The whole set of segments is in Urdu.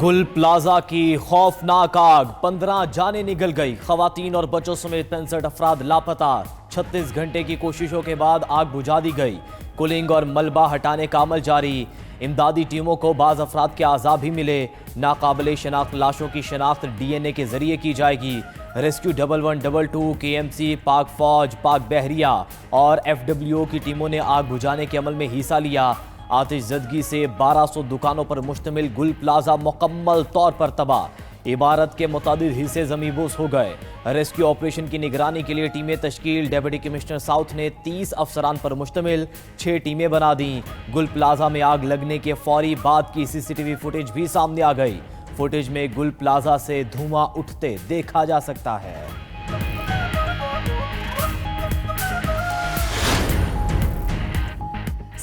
گل پلازا کی خوفناک آگ، 15 جانیں نگل گئی، خواتین اور بچوں سمیت 65 افراد لاپتہ، 36 گھنٹے کی کوششوں کے بعد آگ بجھا دی گئی، کولنگ اور ملبہ ہٹانے کا عمل جاری، امدادی ٹیموں کو بعض افراد کے اعضاء بھی ملے، ناقابل شناخت لاشوں کی شناخت ڈی این اے کے ذریعے کی جائے گی، ریسکیو 1122 کے ایم سی، پاک فوج، پاک بحریہ اور ایف ڈبلیو کی ٹیموں نے آگ بجھانے کے عمل میں حصہ لیا۔ آتش زدگی سے 1200 دکانوں پر مشتمل گل پلازا مکمل طور پر تباہ، عمارت کے متعدد حصے زمینبوس ہو گئے۔ ریسکیو آپریشن کی نگرانی کے لیے ٹیمیں تشکیل، ڈیپٹی کمشنر ساؤتھ نے 30 افسران پر مشتمل 6 ٹیمیں بنا دیں۔ گل پلازا میں آگ لگنے کے فوری بعد کی سی سی ٹی وی فوٹیج بھی سامنے آ گئی، فوٹیج میں گل پلازا سے دھواں اٹھتے دیکھا جا سکتا ہے۔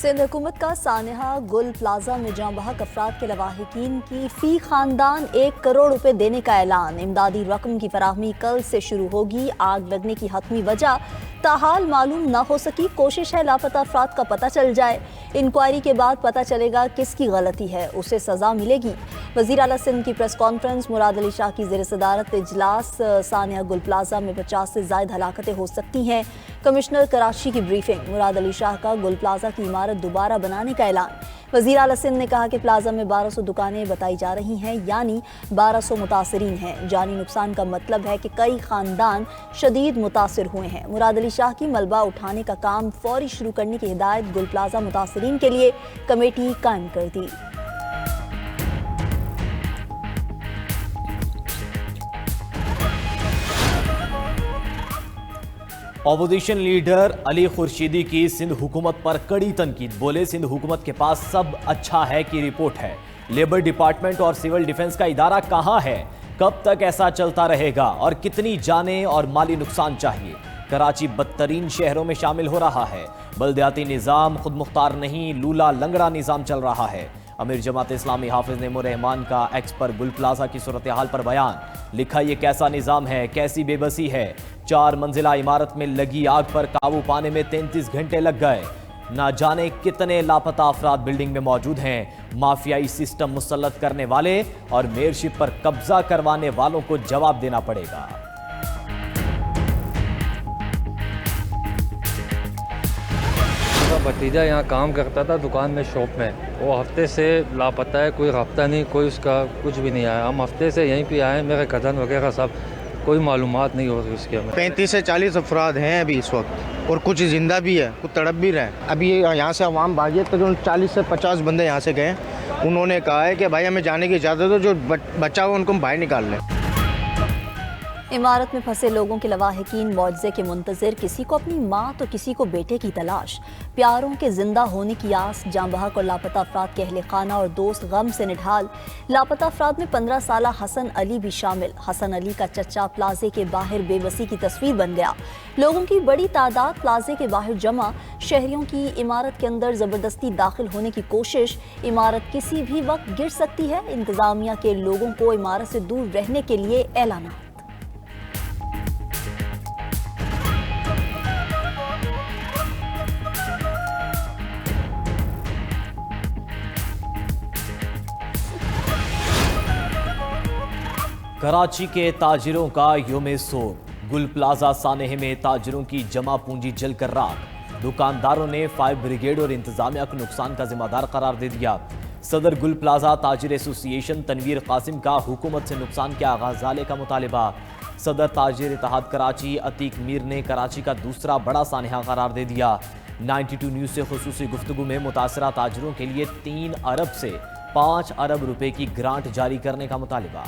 سندھ حکومت کا سانحہ گل پلازا میں جاں بحق افراد کے لواحقین کی فی خاندان 1 کروڑ روپے دینے کا اعلان، امدادی رقم کی فراہمی کل سے شروع ہوگی۔ آگ لگنے کی حتمی وجہ تاحال معلوم نہ ہو سکی، کوشش ہے لاپتہ افراد کا پتہ چل جائے، انکوائری کے بعد پتہ چلے گا کس کی غلطی ہے، اسے سزا ملے گی۔ وزیر اعلیٰ سندھ کی پریس کانفرنس، مراد علی شاہ کی زیر صدارت اجلاس، سانحہ گل پلازا میں 50 سے زائد ہلاکتیں ہو سکتی ہیں، کمشنر کراچی کی بریفنگ، مراد علی شاہ کا گل پلازا کی عمارت دوبارہ بنانے کا اعلان۔ وزیر اعلیٰ سندھ نے کہا کہ پلازا میں 1200 دکانیں بتائی جا رہی ہیں، یعنی 1200 متاثرین ہیں، جانی نقصان کا مطلب ہے کہ کئی خاندان شدید متاثر ہوئے ہیں۔ مراد علی شاہ کی ملبہ اٹھانے کا کام فوری شروع کرنے کی ہدایت، گل پلازا متاثرین کے لیے کمیٹی قائم کر دی۔ اپوزیشن لیڈر علی خورشیدی کی سندھ حکومت پر کڑی تنقید، بولے سندھ حکومت کے پاس سب اچھا ہے کی رپورٹ ہے، لیبر ڈپارٹمنٹ اور سول ڈیفنس کا ادارہ کہاں ہے، کب تک ایسا چلتا رہے گا اور کتنی جانیں اور مالی نقصان چاہیے۔ کراچی بدترین شہروں میں شامل ہو رہا ہے، بلدیاتی نظام خود مختار نہیں، لولا لنگڑا نظام چل رہا ہے۔ امیر جماعت اسلامی حافظ نعیم الرحمان کا ایکس پر گل پلازا کی صورتحال پر بیان، لکھا یہ کیسا نظام ہے، کیسی بے بسی ہے، 4 منزلہ عمارت میں لگی آگ پر قابو پانے میں 33 گھنٹے لگ گئے، نہ جانے کتنے لاپتہ افراد بلڈنگ میں موجود ہیں، مافیائی سسٹم مسلط کرنے والے اور میئرشپ پر قبضہ کروانے والوں کو جواب دینا پڑے گا۔ بھتیجا یہاں کام کرتا تھا دکان میں، شاپ میں، وہ ہفتے سے لاپتہ ہے، کوئی رابطہ نہیں، کوئی اس کا کچھ بھی نہیں آیا۔ ہم ہفتے سے یہیں پہ آئے، میرے کزن وغیرہ سب، کوئی معلومات نہیں ہو رہی اس کے ہمیں۔ 35 سے 40 افراد ہیں ابھی اس وقت، اور کچھ زندہ بھی ہے، کچھ تڑپ بھی رہے ہیں۔ ابھی یہاں سے عوام بھاگی ہے، تقریباً 40 سے 50 بندے یہاں سے گئے، انہوں نے کہا ہے کہ بھائی ہمیں جانے کی اجازت ہو، جو بچا ہوا ان کو ہم باہر نکال لیں۔ عمارت میں پھنسے لوگوں کے لواحقین معجزے کے منتظر، کسی کو اپنی ماں تو کسی کو بیٹے کی تلاش، پیاروں کے زندہ ہونے کی آس، جاں بحق اور لاپتہ افراد کے اہل خانہ اور دوست غم سے نڈھال۔ لاپتہ افراد میں 15 سالہ حسن علی بھی شامل۔ حسن علی کا چچا پلازے کے باہر بے بسی کی تصویر بن گیا، لوگوں کی بڑی تعداد پلازے کے باہر جمع، شہریوں کی عمارت کے اندر زبردستی داخل ہونے کی کوشش، عمارت کسی بھی وقت گر سکتی ہے، انتظامیہ کے لوگوں کو عمارت سے دور رہنے کے لیے اعلانات۔ کراچی کے تاجروں کا یوم سوگ، گل پلازا سانحے میں تاجروں کی جمع پونجی جل کر راکھ، دکانداروں نے فائر بریگیڈ اور انتظامیہ کو نقصان کا ذمہ دار قرار دے دیا۔ صدر گل پلازا تاجر ایسوسی ایشن تنویر قاسم کا حکومت سے نقصان کے آغاز ازالے کا مطالبہ۔ صدر تاجر اتحاد کراچی عتیق میر نے کراچی کا دوسرا بڑا سانحہ قرار دے دیا۔ 92 نیوز سے خصوصی گفتگو میں متاثرہ تاجروں کے لیے 3 ارب سے 5 ارب روپے کی گرانٹ جاری کرنے کا مطالبہ۔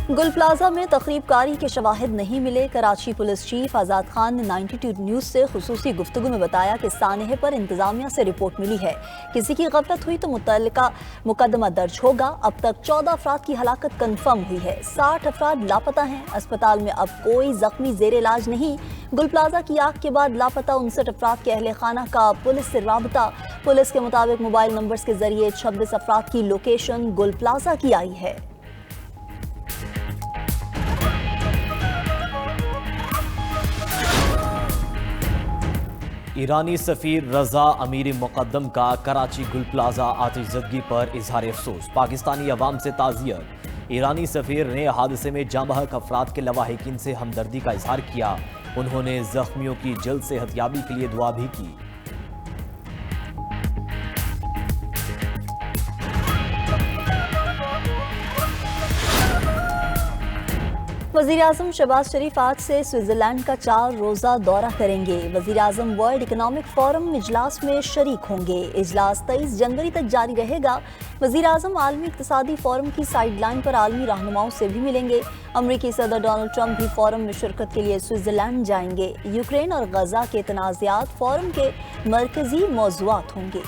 گل پلازا میں تخریب کاری کے شواہد نہیں ملے، کراچی پولیس چیف آزاد خان نے 92 نیوز سے خصوصی گفتگو میں بتایا کہ سانحے پر انتظامیہ سے رپورٹ ملی ہے، کسی کی غفلت ہوئی تو متعلقہ مقدمہ درج ہوگا۔ اب تک 14 افراد کی ہلاکت کنفرم ہوئی ہے، 60 افراد لاپتہ ہیں، اسپتال میں اب کوئی زخمی زیر علاج نہیں۔ گل پلازا کی آگ کے بعد لاپتہ 59 افراد کے اہل خانہ کا پولیس سے رابطہ، پولیس کے مطابق موبائل نمبرز کے ذریعے 26 افراد کی لوکیشن گل پلازا کی آئی ہے۔ ایرانی سفیر رضا امیر مقدم کا کراچی گل پلازا آتش زدگی پر اظہار افسوس، پاکستانی عوام سے تعزیت۔ ایرانی سفیر نے حادثے میں جاں بحق افراد کے لواحقین سے ہمدردی کا اظہار کیا، انہوں نے زخمیوں کی جلد صحت یابی کے لیے دعا بھی کی۔ وزیراعظم شہباز شریف آج سے سوئٹزرلینڈ کا 4 روزہ دورہ کریں گے۔ وزیراعظم ورلڈ اکنامک فورم اجلاس میں شریک ہوں گے۔ اجلاس 23 جنوری تک جاری رہے گا۔ وزیراعظم عالمی اقتصادی فورم کی سائیڈ لائن پر عالمی رہنماؤں سے بھی ملیں گے۔ امریکی صدر ڈونلڈ ٹرمپ بھی فورم میں شرکت کے لیے سوئٹزرلینڈ جائیں گے۔ یوکرین اور غزہ کے تنازعات فورم کے مرکزی موضوعات ہوں گے۔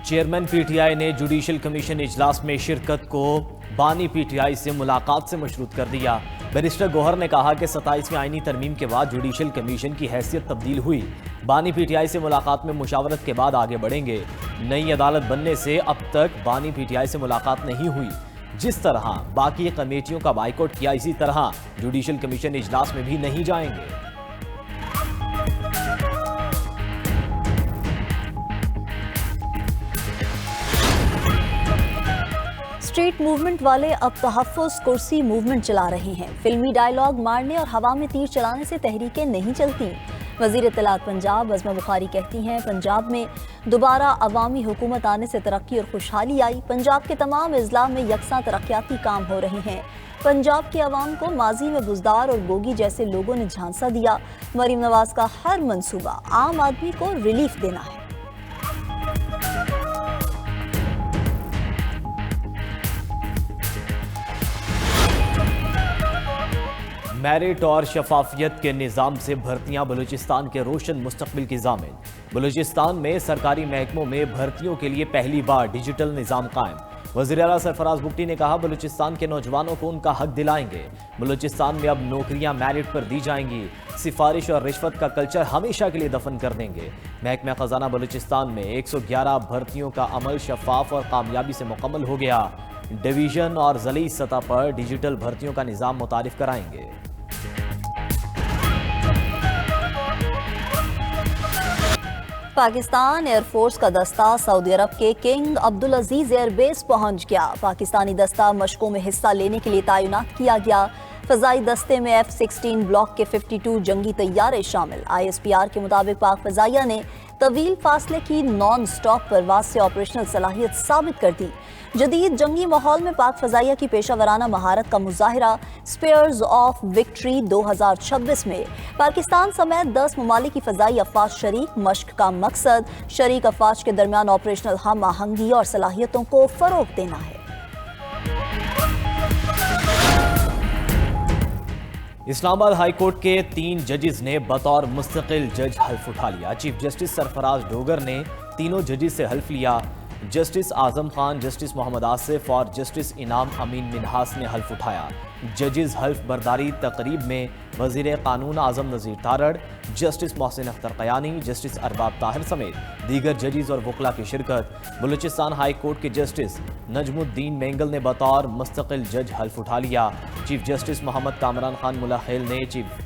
چیئرمین پی ٹی آئی نے جوڈیشل کمیشن اجلاس میں شرکت کو بانی پی ٹی آئی سے ملاقات سے مشروط کر دیا۔ بیرسٹر گوہر نے کہا کہ 27ویں آئینی ترمیم کے بعد جوڈیشل کمیشن کی حیثیت تبدیل ہوئی، بانی پی ٹی آئی سے ملاقات میں مشاورت کے بعد آگے بڑھیں گے۔ نئی عدالت بننے سے اب تک بانی پی ٹی آئی سے ملاقات نہیں ہوئی، جس طرح باقی کمیٹیوں کا بائیکاٹ کیا، اسی طرح جوڈیشل کمیشن اجلاس میں بھی نہیں جائیں گے۔ اسٹریٹ موومنٹ والے اب تحفظ کرسی موومنٹ چلا رہے ہیں۔ فلمی ڈائیلاگ مارنے اور ہوا میں تیر چلانے سے تحریکیں نہیں چلتی۔ وزیر اطلاعات پنجاب عظمہ بخاری کہتی ہیں، پنجاب میں دوبارہ عوامی حکومت آنے سے ترقی اور خوشحالی آئی۔ پنجاب کے تمام اضلاع میں یکساں ترقیاتی کام ہو رہے ہیں۔ پنجاب کے عوام کو ماضی میں بزدار اور گوگی جیسے لوگوں نے جھانسا دیا۔ مریم نواز کا ہر منصوبہ عام آدمی کو ریلیف دینا ہے۔ میرٹ اور شفافیت کے نظام سے بھرتیاں بلوچستان کے روشن مستقبل کی ضامن۔ بلوچستان میں سرکاری محکموں میں بھرتیوں کے لیے پہلی بار ڈیجیٹل نظام قائم۔ وزیر اعلیٰ سرفراز بگٹی نے کہا، بلوچستان کے نوجوانوں کو ان کا حق دلائیں گے۔ بلوچستان میں اب نوکریاں میرٹ پر دی جائیں گی۔ سفارش اور رشوت کا کلچر ہمیشہ کے لیے دفن کر دیں گے۔ محکمہ خزانہ بلوچستان میں 111 بھرتیوں کا عمل شفاف اور کامیابی سے مکمل ہو گیا۔ ڈویژن اور ضلعی سطح پر ڈیجیٹل بھرتیوں کا نظام متعارف کرائیں گے۔ پاکستان ایئر فورس کا دستہ سعودی عرب کے کنگ عبدالعزیز ایئر بیس پہنچ گیا۔ پاکستانی دستہ مشقوں میں حصہ لینے کے لیے تعینات کیا گیا۔ فضائی دستے میں F-16 بلاک کے 52 جنگی طیارے شامل۔ ISPR کے مطابق پاک فضائیہ نے طویل فاصلے کی نان سٹاپ پرواز سے آپریشنل صلاحیت ثابت کر دی۔ جدید جنگی ماحول میں پاک فضائیہ کی پیشہ ورانہ مہارت کا مظاہرہ اسپیئرز آف وکٹری 2026 میں پاکستان سمیت 10 ممالک کی فضائی افواج شریک۔ مشق کا مقصد شریک افواج کے درمیان آپریشنل ہم آہنگی اور صلاحیتوں کو فروغ دینا ہے۔ اسلام آباد ہائی کورٹ کے 3 ججز نے بطور مستقل جج حلف اٹھا لیا۔ چیف جسٹس سرفراز ڈوگر نے تینوں ججز سے حلف لیا۔ جسٹس اعظم خان، جسٹس محمد آصف اور جسٹس انعام امین منہاس نے حلف اٹھایا۔ ججز حلف برداری تقریب میں وزیر قانون اعظم نذیر تارڑ، جسٹس محسن اختر قیانی، جسٹس ارباب طاہر سمیت دیگر ججز اور وکلاء کی شرکت۔ بلوچستان ہائی کورٹ کے جسٹس نجم الدین مینگل نے بطور مستقل جج حلف اٹھا لیا۔ چیف جسٹس محمد کامران خان ملاخیل نے چیف